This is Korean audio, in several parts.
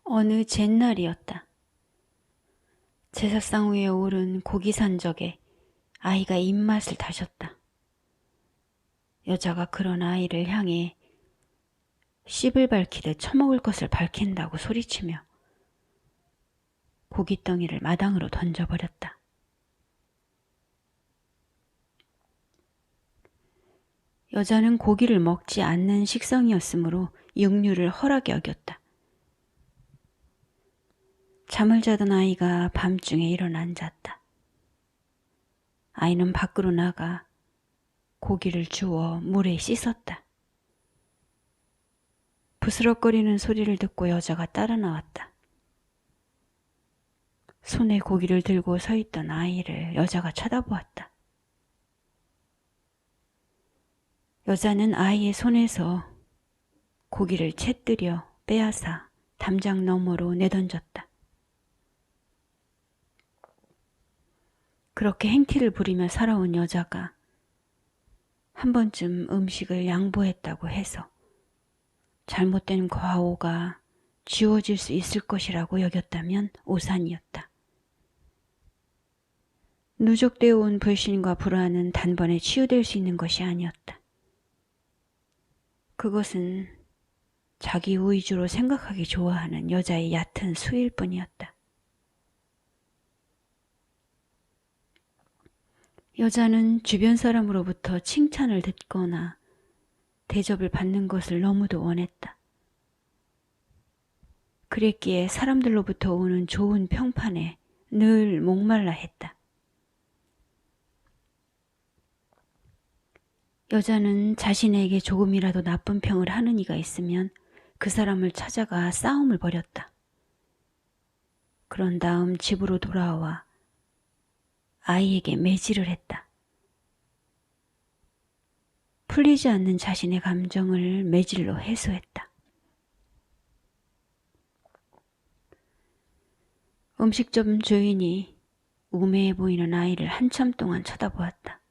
어느 잿날이었다. 제사상 위에 오른 고기 산적에 아이가 입맛을 다셨다. 여자가 그런 아이를 향해 씹을 밝히듯 처먹을 것을 밝힌다고 소리치며 고깃덩이를 마당으로 던져버렸다. 여자는 고기를 먹지 않는 식성이었으므로 육류를 허락에 여겼다. 잠을 자던 아이가 밤중에 일어나 앉았다. 아이는 밖으로 나가 고기를 주워 물에 씻었다. 부스럭거리는 소리를 듣고 여자가 따라 나왔다. 손에 고기를 들고 서 있던 아이를 여자가 쳐다보았다. 여자는 아이의 손에서 고기를 채뜨려 빼앗아 담장 너머로 내던졌다. 그렇게 행티를 부리며 살아온 여자가 한 번쯤 음식을 양보했다고 해서 잘못된 과오가 지워질 수 있을 것이라고 여겼다면 오산이었다. 누적되어 온 불신과 불안은 단번에 치유될 수 있는 것이 아니었다. 그것은 자기 위주로 생각하기 좋아하는 여자의 얕은 수일 뿐이었다. 여자는 주변 사람으로부터 칭찬을 듣거나 대접을 받는 것을 너무도 원했다. 그랬기에 사람들로부터 오는 좋은 평판에 늘 목말라 했다. 여자는 자신에게 조금이라도 나쁜 평을 하는 이가 있으면 그 사람을 찾아가 싸움을 벌였다. 그런 다음 집으로 돌아와 아이에게 매질을 했다. 풀리지 않는 자신의 감정을 매질로 해소했다. 음식점 주인이 우매해 보이는 아이를 한참 동안 쳐다보았다.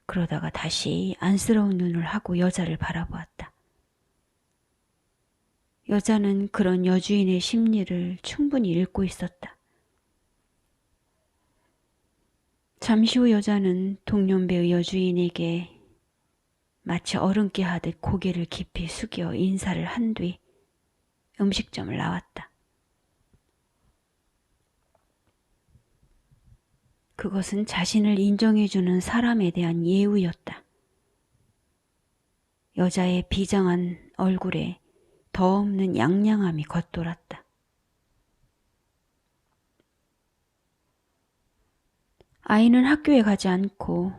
그러다가 다시 안쓰러운 눈을 하고 여자를 바라보았다. 여자는 그런 여주인의 심리를 충분히 읽고 있었다. 잠시 후 여자는 동년배의 여주인에게 마치 어른께 하듯 고개를 깊이 숙여 인사를 한 뒤 음식점을 나왔다. 그것은 자신을 인정해주는 사람에 대한 예우였다. 여자의 비장한 얼굴에 더 없는 양양함이 겉돌았다. 아이는 학교에 가지 않고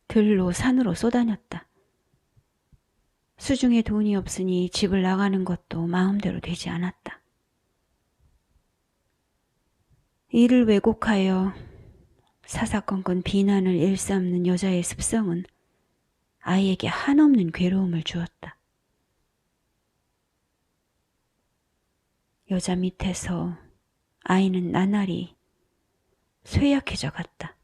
들로 산으로 쏘다녔다. 수중에 돈이 없으니 집을 나가는 것도 마음대로 되지 않았다. 이를 왜곡하여 사사건건 비난을 일삼는 여자의 습성은 아이에게 한없는 괴로움을 주었다. 여자 밑에서 아이는 나날이 쇠약해져 갔다.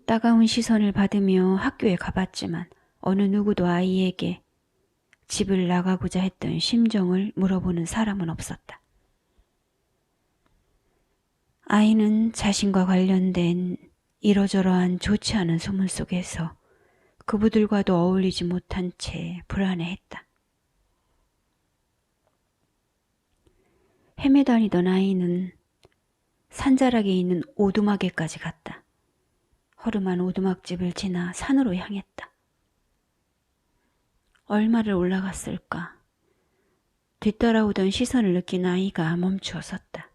따가운 시선을 받으며 학교에 가봤지만 어느 누구도 아이에게 집을 나가고자 했던 심정을 물어보는 사람은 없었다. 아이는 자신과 관련된 이러저러한 좋지 않은 소문 속에서 그부들과도 어울리지 못한 채 불안해했다. 헤매다니던 아이는 산자락에 있는 오두막에까지 갔다. 허름한 오두막집을 지나 산으로 향했다. 얼마를 올라갔을까? 뒤따라오던 시선을 느낀 아이가 멈추어 섰다.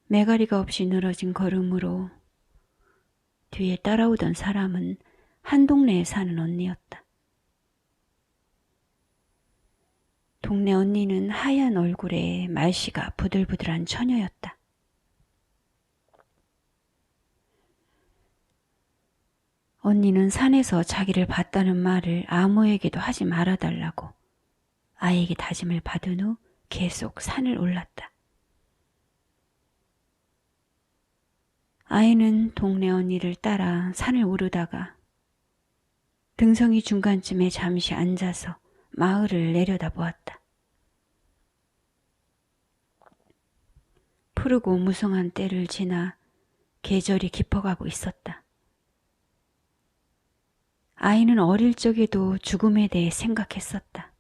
매가리가 없이 늘어진 걸음으로 뒤에 따라오던 사람은 한 동네에 사는 언니였다. 동네 언니는 하얀 얼굴에 말씨가 부들부들한 처녀였다. 언니는 산에서 자기를 봤다는 말을 아무에게도 하지 말아달라고 아이에게 다짐을 받은 후 계속 산을 올랐다. 아이는 동네 언니를 따라 산을 오르다가 등성이 중간쯤에 잠시 앉아서 마을을 내려다보았다. 푸르고 무성한 때를 지나 계절이 깊어가고 있었다. 아이는 어릴 적에도 죽음에 대해 생각했었다.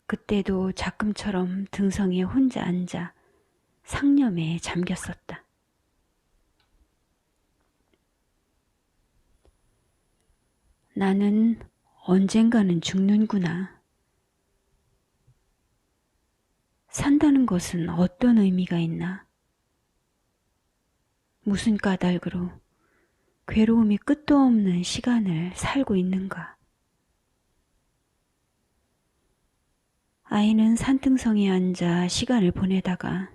그때도 작금처럼 등성이에 혼자 앉아 상념에 잠겼었다. 나는 언젠가는 죽는구나. 산다는 것은 어떤 의미가 있나? 무슨 까닭으로 괴로움이 끝도 없는 시간을 살고 있는가? 아이는 산등성에 앉아 시간을 보내다가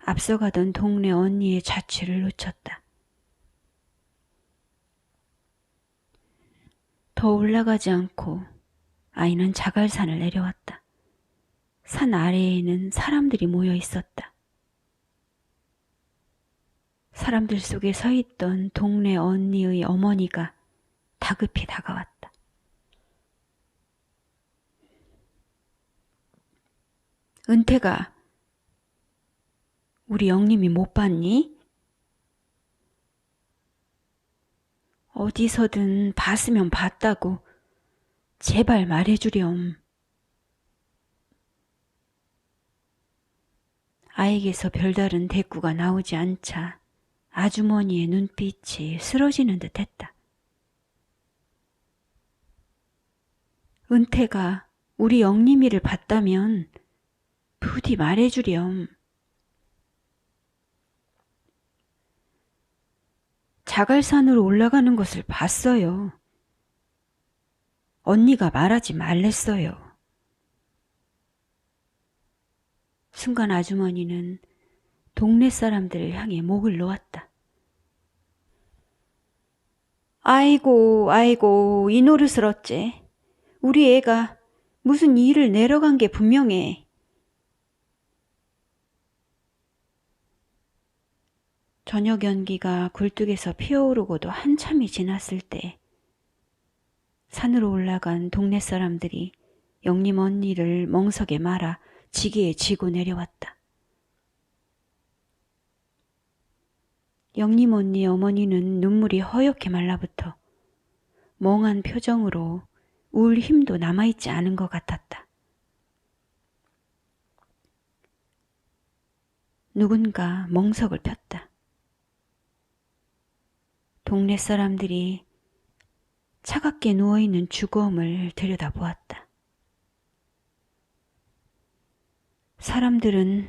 앞서가던 동네 언니의 자취를 놓쳤다. 더 올라가지 않고 아이는 자갈산을 내려왔다. 산 아래에는 사람들이 모여 있었다. 사람들 속에 서 있던 동네 언니의 어머니가 다급히 다가왔다. 은태가 우리 영림이 못 봤니? 어디서든 봤으면 봤다고 제발 말해주렴. 아이에게서 별다른 대꾸가 나오지 않자 아주머니의 눈빛이 쓰러지는 듯 했다. 은태가 우리 영림이를 봤다면 부디 말해주렴. 자갈산으로 올라가는 것을 봤어요. 언니가 말하지 말랬어요. 순간 아주머니는 동네 사람들을 향해 목을 놓았다. 아이고 아이고 이 노릇을 어째. 우리 애가 무슨 일을 내려간 게 분명해. 저녁 연기가 굴뚝에서 피어오르고도 한참이 지났을 때 산으로 올라간 동네 사람들이 영림 언니를 멍석에 말아 지게에 지고 내려왔다. 영림 언니 어머니는 눈물이 허옇게 말라붙어 멍한 표정으로 울 힘도 남아있지 않은 것 같았다. 누군가 멍석을 폈다. 동네 사람들이 차갑게 누워있는 주검을 들여다보았다. 사람들은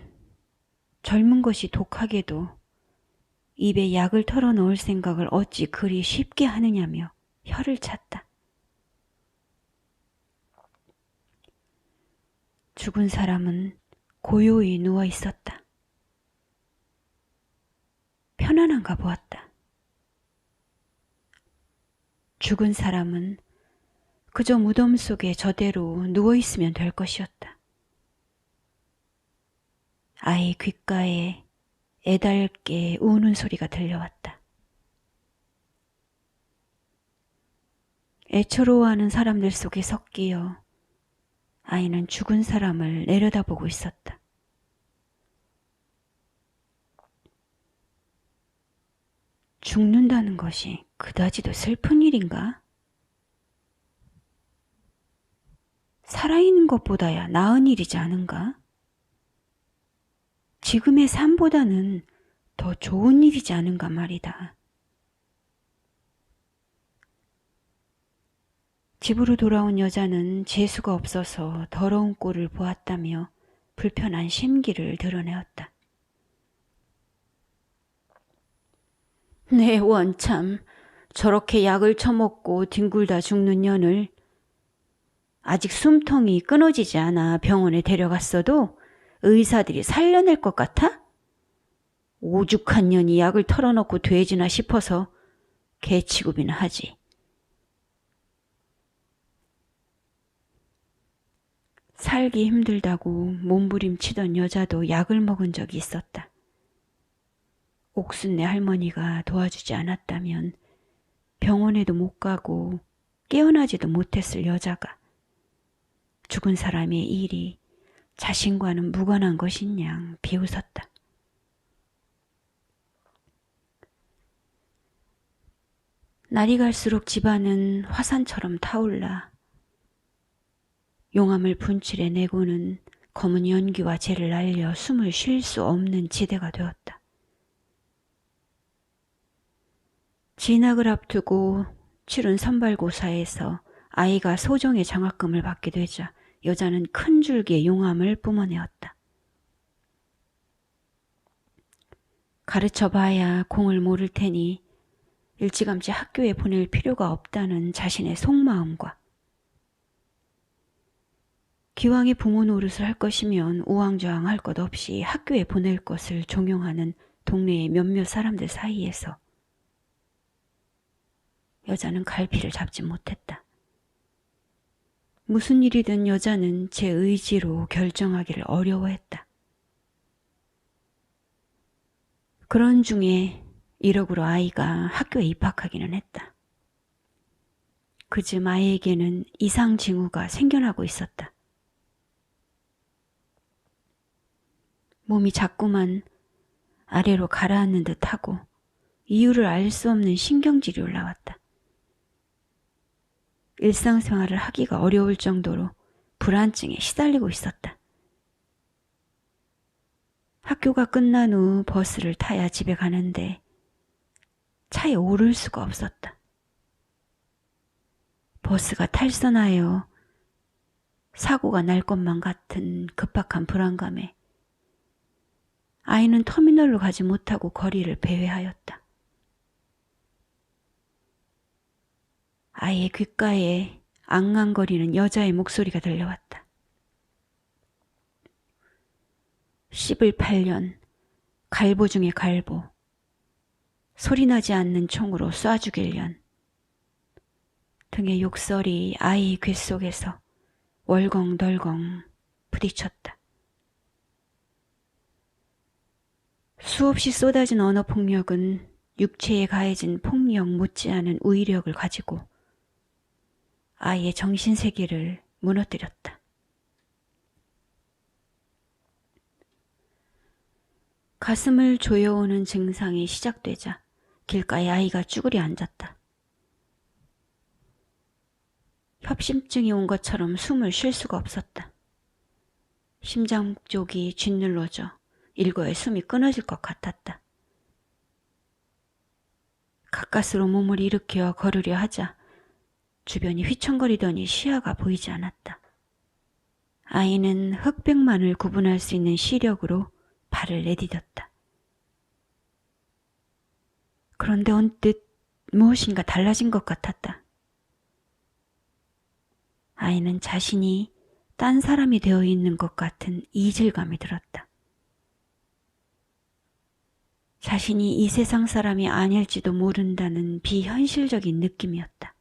젊은 것이 독하게도 입에 약을 털어넣을 생각을 어찌 그리 쉽게 하느냐며 혀를 찼다. 죽은 사람은 고요히 누워있었다. 편안한가 보았다. 죽은 사람은 그저 무덤 속에 저대로 누워있으면 될 것이었다. 아이 귓가에 애달게 우는 소리가 들려왔다. 애처로워하는 사람들 속에 섞여 아이는 죽은 사람을 내려다보고 있었다. 죽는다는 것이 그다지도 슬픈 일인가? 살아있는 것보다야 나은 일이지 않은가? 지금의 삶보다는 더 좋은 일이지 않은가 말이다. 집으로 돌아온 여자는 재수가 없어서 더러운 꼴을 보았다며 불편한 심기를 드러내었다. 네, 원참 저렇게 약을 처먹고 뒹굴다 죽는 년을 아직 숨통이 끊어지지 않아 병원에 데려갔어도 의사들이 살려낼 것 같아? 오죽한 년이 약을 털어놓고 되지나 싶어서 개취급이나 하지. 살기 힘들다고 몸부림치던 여자도 약을 먹은 적이 있었다. 옥순네 할머니가 도와주지 않았다면 병원에도 못 가고 깨어나지도 못했을 여자가 죽은 사람의 일이 자신과는 무관한 것인 양 비웃었다. 날이 갈수록 집안은 화산처럼 타올라 용암을 분칠해 내고는 검은 연기와 재를 날려 숨을 쉴 수 없는 지대가 되었다. 진학을 앞두고 치른 선발고사에서 아이가 소정의 장학금을 받게 되자 여자는 큰 줄기의 용암을 뿜어내었다. 가르쳐봐야 공을 모를 테니 일찌감치 학교에 보낼 필요가 없다는 자신의 속마음과 기왕에 부모 노릇을 할 것이면 우왕좌왕할 것 없이 학교에 보낼 것을 종용하는 동네의 몇몇 사람들 사이에서 여자는 갈피를 잡지 못했다. 무슨 일이든 여자는 제 의지로 결정하기를 어려워했다. 그런 중에 1억으로 아이가 학교에 입학하기는 했다. 그즈음 아이에게는 이상 징후가 생겨나고 있었다. 몸이 자꾸만 아래로 가라앉는 듯하고 이유를 알 수 없는 신경질이 올라왔다. 일상생활을 하기가 어려울 정도로 불안증에 시달리고 있었다. 학교가 끝난 후 버스를 타야 집에 가는데 차에 오를 수가 없었다. 버스가 탈선하여 사고가 날 것만 같은 급박한 불안감에 아이는 터미널로 가지 못하고 거리를 배회하였다. 아이의 귓가에 앙앙거리는 여자의 목소리가 들려왔다. 씹을 8년, 갈보 중에 갈보, 소리나지 않는 총으로 쏴 죽일련 등의 욕설이 아이의 귓속에서 월컹덜컹 부딪혔다. 수없이 쏟아진 언어폭력은 육체에 가해진 폭력 못지않은 우위력을 가지고 아이의 정신세계를 무너뜨렸다. 가슴을 조여오는 증상이 시작되자 길가에 아이가 쭈그려 앉았다. 협심증이 온 것처럼 숨을 쉴 수가 없었다. 심장 쪽이 짓눌러져 일거에 숨이 끊어질 것 같았다. 가까스로 몸을 일으켜 걸으려 하자 주변이 휘청거리더니 시야가 보이지 않았다. 아이는 흑백만을 구분할 수 있는 시력으로 발을 내디뎠다. 그런데 언뜻 무엇인가 달라진 것 같았다. 아이는 자신이 딴 사람이 되어 있는 것 같은 이질감이 들었다. 자신이 이 세상 사람이 아닐지도 모른다는 비현실적인 느낌이었다.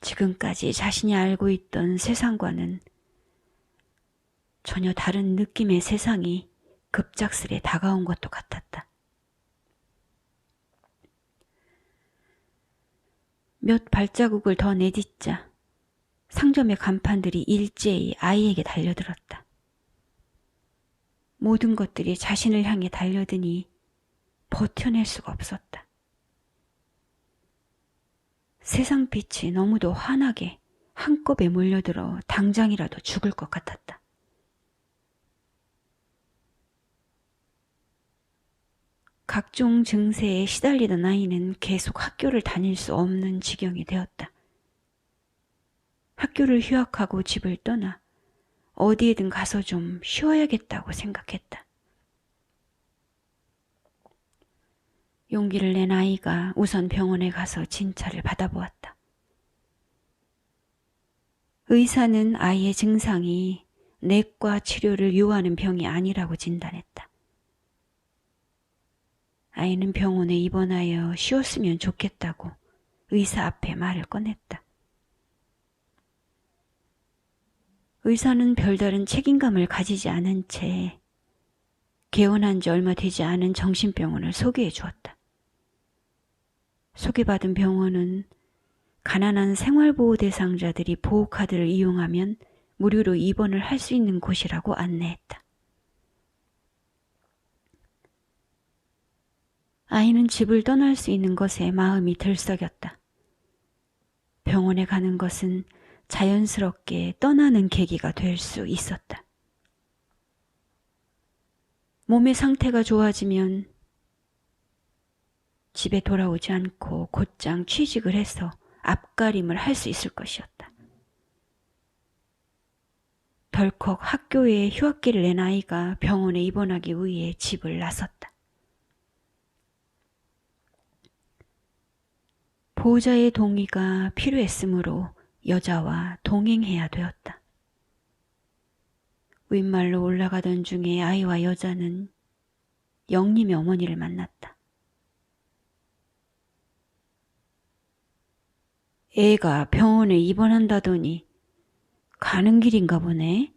지금까지 자신이 알고 있던 세상과는 전혀 다른 느낌의 세상이 급작스레 다가온 것도 같았다. 몇 발자국을 더 내딛자 상점의 간판들이 일제히 아이에게 달려들었다. 모든 것들이 자신을 향해 달려드니 버텨낼 수가 없었다. 세상 빛이 너무도 환하게 한꺼번에 몰려들어 당장이라도 죽을 것 같았다. 각종 증세에 시달리던 아이는 계속 학교를 다닐 수 없는 지경이 되었다. 학교를 휴학하고 집을 떠나 어디에든 가서 좀 쉬어야겠다고 생각했다. 용기를 낸 아이가 우선 병원에 가서 진찰을 받아보았다. 의사는 아이의 증상이 내과 치료를 요하는 병이 아니라고 진단했다. 아이는 병원에 입원하여 쉬었으면 좋겠다고 의사 앞에 말을 꺼냈다. 의사는 별다른 책임감을 가지지 않은 채 개원한 지 얼마 되지 않은 정신병원을 소개해 주었다. 소개받은 병원은 가난한 생활보호 대상자들이 보호카드를 이용하면 무료로 입원을 할 수 있는 곳이라고 안내했다. 아이는 집을 떠날 수 있는 것에 마음이 들썩였다. 병원에 가는 것은 자연스럽게 떠나는 계기가 될 수 있었다. 몸의 상태가 좋아지면 집에 돌아오지 않고 곧장 취직을 해서 앞가림을 할 수 있을 것이었다. 덜컥 학교에 휴학기를 낸 아이가 병원에 입원하기 위해 집을 나섰다. 보호자의 동의가 필요했으므로 여자와 동행해야 되었다. 윗말로 올라가던 중에 아이와 여자는 영림의 어머니를 만났다. 애가 병원에 입원한다더니 가는 길인가 보네.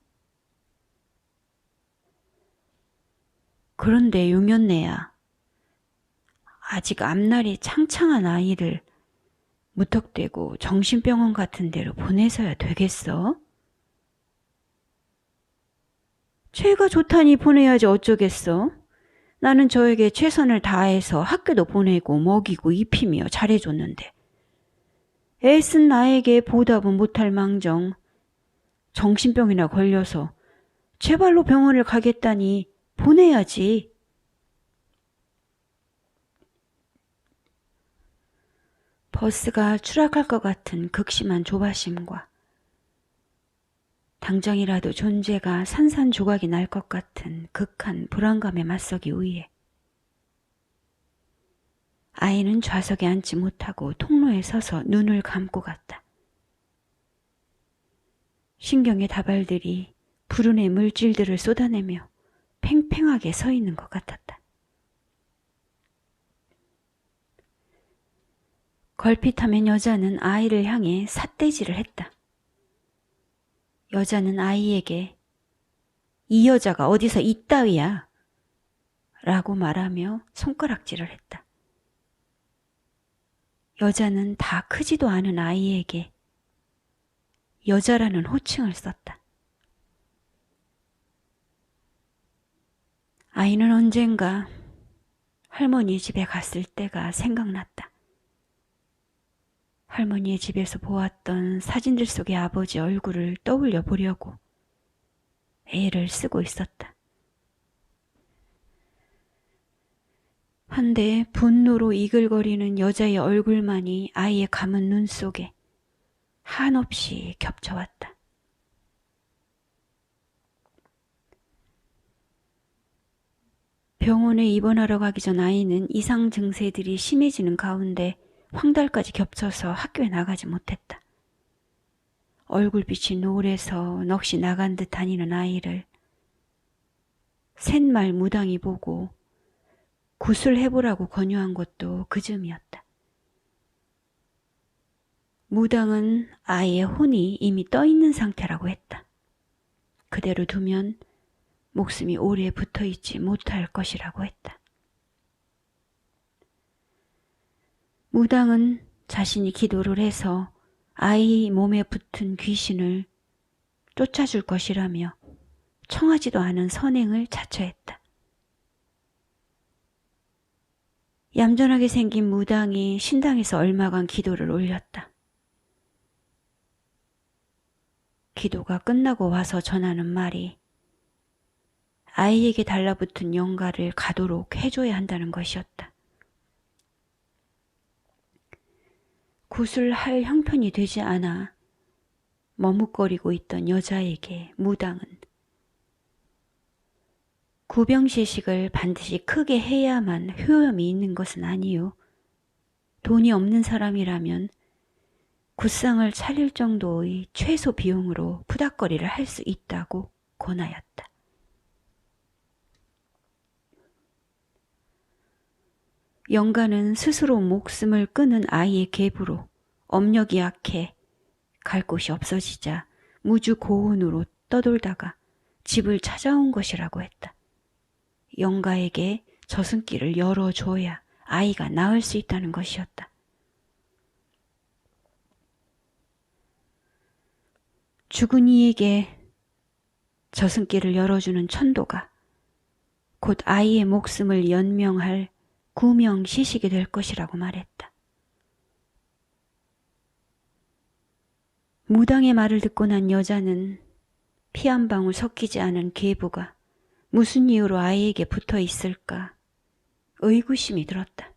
그런데 용연네야, 아직 앞날이 창창한 아이를 무턱대고 정신병원 같은 데로 보내서야 되겠어? 죄가 좋다니 보내야지 어쩌겠어? 나는 저에게 최선을 다해서 학교도 보내고 먹이고 입히며 잘해줬는데 애쓴 나에게 보답은 못할 망정 정신병이나 걸려서 제발로 병원을 가겠다니 보내야지. 버스가 추락할 것 같은 극심한 조바심과 당장이라도 존재가 산산조각이 날 것 같은 극한 불안감에 맞서기 위해 아이는 좌석에 앉지 못하고 통로에 서서 눈을 감고 갔다. 신경의 다발들이 불운의 물질들을 쏟아내며 팽팽하게 서 있는 것 같았다. 걸핏하면 여자는 아이를 향해 삿대질을 했다. 여자는 아이에게 이 여자가 어디서 이따위야 라고 말하며 손가락질을 했다. 여자는 다 크지도 않은 아이에게 여자라는 호칭을 썼다. 아이는 언젠가 할머니 집에 갔을 때가 생각났다. 할머니의 집에서 보았던 사진들 속의 아버지 얼굴을 떠올려 보려고 애를 쓰고 있었다. 한데 분노로 이글거리는 여자의 얼굴만이 아이의 감은 눈 속에 한없이 겹쳐왔다. 병원에 입원하러 가기 전 아이는 이상 증세들이 심해지는 가운데 황달까지 겹쳐서 학교에 나가지 못했다. 얼굴빛이 노래서 넋이 나간 듯 다니는 아이를 셋말 무당이 보고 구술해보라고 권유한 것도 그 즈음이었다. 무당은 아이의 혼이 이미 떠있는 상태라고 했다. 그대로 두면 목숨이 오래 붙어있지 못할 것이라고 했다. 무당은 자신이 기도를 해서 아이 몸에 붙은 귀신을 쫓아줄 것이라며 청하지도 않은 선행을 자처했다. 얌전하게 생긴 무당이 신당에서 얼마간 기도를 올렸다. 기도가 끝나고 와서 전하는 말이 아이에게 달라붙은 영가를 가도록 해줘야 한다는 것이었다. 구술할 형편이 되지 않아 머뭇거리고 있던 여자에게 무당은 구병시식을 반드시 크게 해야만 효험이 있는 것은 아니요. 돈이 없는 사람이라면 굿상을 차릴 정도의 최소 비용으로 푸닥거리를 할 수 있다고 권하였다. 영가는 스스로 목숨을 끊은 아이의 계부로 업력이 약해 갈 곳이 없어지자 무주고운으로 떠돌다가 집을 찾아온 것이라고 했다. 영가에게 저승길을 열어줘야 아이가 나을 수 있다는 것이었다. 죽은 이에게 저승길을 열어주는 천도가 곧 아이의 목숨을 연명할 구명시식이 될 것이라고 말했다. 무당의 말을 듣고 난 여자는 피 한 방울 섞이지 않은 계부가 무슨 이유로 아이에게 붙어 있을까 의구심이 들었다.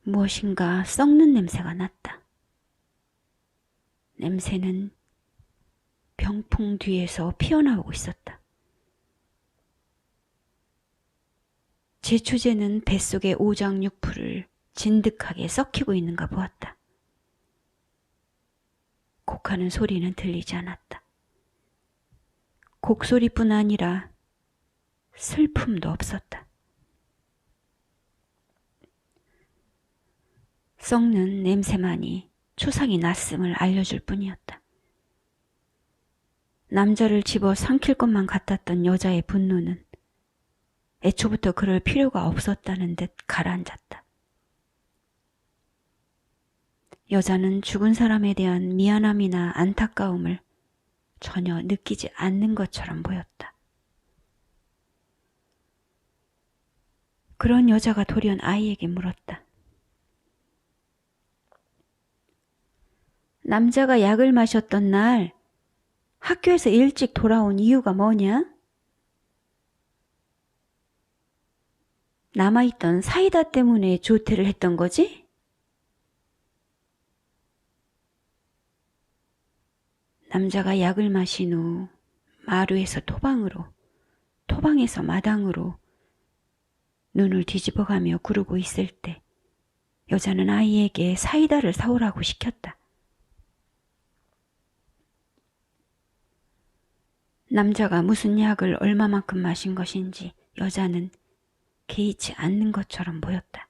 무엇인가 썩는 냄새가 났다. 냄새는 병풍 뒤에서 피어나오고 있었다. 제초제는 뱃속의 오장육부를 진득하게 썩히고 있는가 보았다. 곡하는 소리는 들리지 않았다. 곡소리뿐 아니라 슬픔도 없었다. 썩는 냄새만이 초상이 났음을 알려줄 뿐이었다. 남자를 집어 삼킬 것만 같았던 여자의 분노는 애초부터 그럴 필요가 없었다는 듯 가라앉았다. 여자는 죽은 사람에 대한 미안함이나 안타까움을 전혀 느끼지 않는 것처럼 보였다. 그런 여자가 돌연 아이에게 물었다. 남자가 약을 마셨던 날 학교에서 일찍 돌아온 이유가 뭐냐? 남아있던 사이다 때문에 조퇴를 했던 거지? 남자가 약을 마신 후 마루에서 토방으로, 토방에서 마당으로 눈을 뒤집어가며 구르고 있을 때 여자는 아이에게 사이다를 사오라고 시켰다. 남자가 무슨 약을 얼마만큼 마신 것인지 여자는 개의치 않는 것처럼 보였다.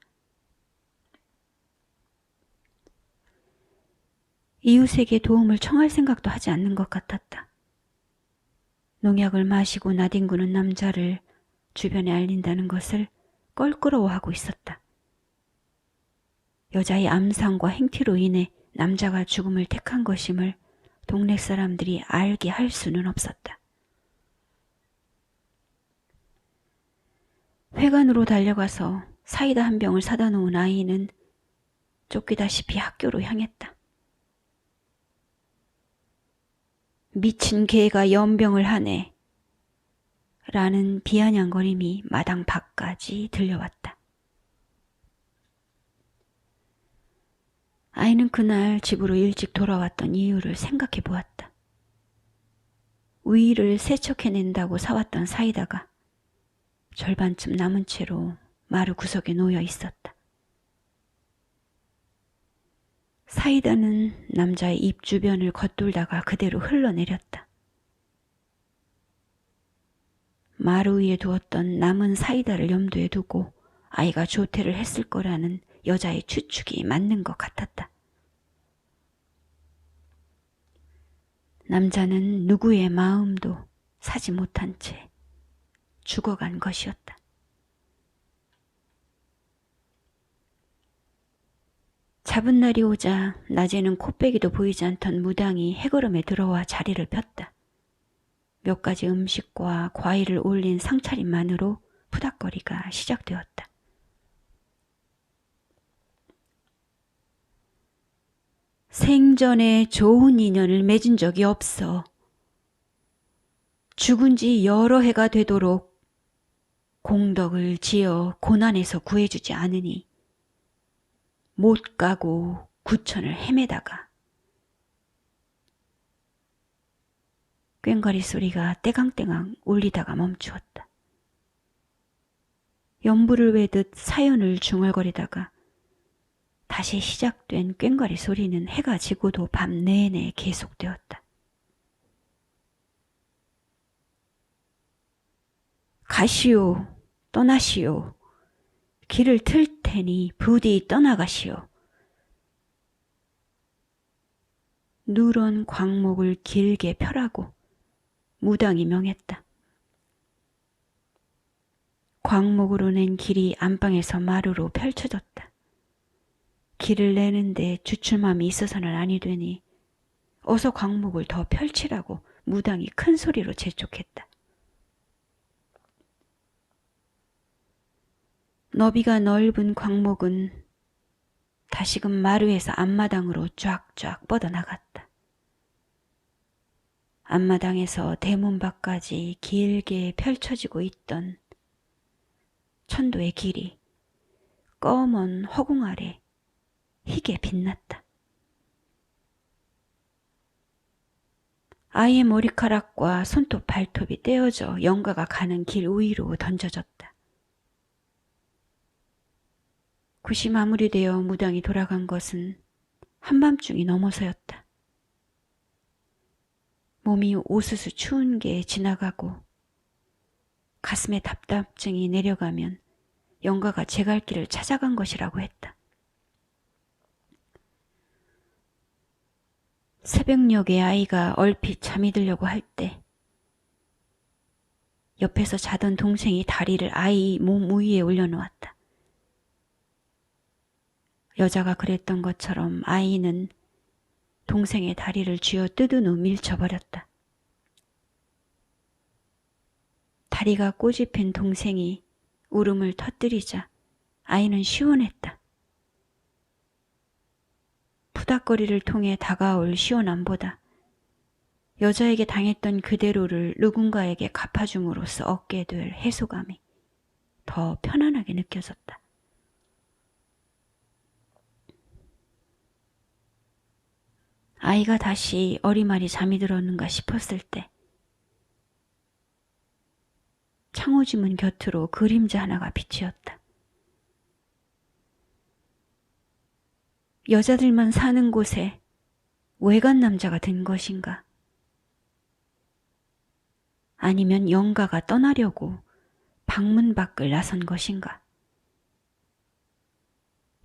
이웃에게 도움을 청할 생각도 하지 않는 것 같았다. 농약을 마시고 나뒹구는 남자를 주변에 알린다는 것을 껄끄러워하고 있었다. 여자의 암상과 행태로 인해 남자가 죽음을 택한 것임을 동네 사람들이 알게 할 수는 없었다. 회관으로 달려가서 사이다 한 병을 사다 놓은 아이는 쫓기다시피 학교로 향했다. 미친 개가 연병을 하네 라는 비아냥거림이 마당 밖까지 들려왔다. 아이는 그날 집으로 일찍 돌아왔던 이유를 생각해 보았다. 위를 세척해낸다고 사왔던 사이다가 절반쯤 남은 채로 마루 구석에 놓여 있었다. 사이다는 남자의 입 주변을 겉돌다가 그대로 흘러내렸다. 마루 위에 두었던 남은 사이다를 염두에 두고 아이가 조퇴를 했을 거라는 여자의 추측이 맞는 것 같았다. 남자는 누구의 마음도 사지 못한 채 죽어간 것이었다. 잡은 날이 오자 낮에는 코빼기도 보이지 않던 무당이 해걸음에 들어와 자리를 폈다. 몇 가지 음식과 과일을 올린 상차림만으로 푸닥거리가 시작되었다. 생전에 좋은 인연을 맺은 적이 없어. 죽은 지 여러 해가 되도록 공덕을 지어 고난에서 구해주지 않으니 못 가고 구천을 헤매다가 꽹과리 소리가 떼강떼강 울리다가 멈추었다. 연부를 외듯 사연을 중얼거리다가 다시 시작된 꽹과리 소리는 해가 지고도 밤 내내 계속되었다. 가시오, 떠나시오. 길을 틀 테니 부디 떠나가시오. 누런 광목을 길게 펴라고 무당이 명했다. 광목으로 낸 길이 안방에서 마루로 펼쳐졌다. 길을 내는데 주춤함이 있어서는 아니 되니 어서 광목을 더 펼치라고 무당이 큰 소리로 재촉했다. 너비가 넓은 광목은 다시금 마루에서 앞마당으로 쫙쫙 뻗어나갔다. 앞마당에서 대문 밖까지 길게 펼쳐지고 있던 천도의 길이 검은 허공 아래 희게 빛났다. 아이의 머리카락과 손톱 발톱이 떼어져 영가가 가는 길 위로 던져졌다. 굿이 마무리되어 무당이 돌아간 것은 한밤중이 넘어서였다. 몸이 오스스 추운 게 지나가고 가슴에 답답증이 내려가면 영가가 제 갈 길을 찾아간 것이라고 했다. 새벽녘에 아이가 얼핏 잠이 들려고 할 때 옆에서 자던 동생이 다리를 아이 몸 위에 올려놓았다. 여자가 그랬던 것처럼 아이는 동생의 다리를 쥐어 뜯은 후 밀쳐버렸다. 다리가 꼬집힌 동생이 울음을 터뜨리자 아이는 시원했다. 푸닥거리를 통해 다가올 시원함보다 여자에게 당했던 그대로를 누군가에게 갚아줌으로써 얻게 될 해소감이 더 편안하게 느껴졌다. 아이가 다시 어리마리 잠이 들었는가 싶었을 때 창호지문 곁으로 그림자 하나가 비치었다. 여자들만 사는 곳에 외간 남자가 든 것인가? 아니면 영가가 떠나려고 방문 밖을 나선 것인가?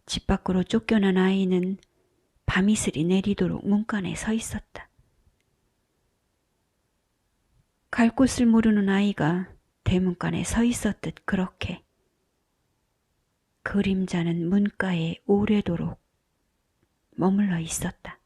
집 밖으로 쫓겨난 아이는 밤이슬이 내리도록 문간에 서 있었다. 갈 곳을 모르는 아이가 대문간에 서 있었듯 그렇게 그림자는 문가에 오래도록 머물러 있었다.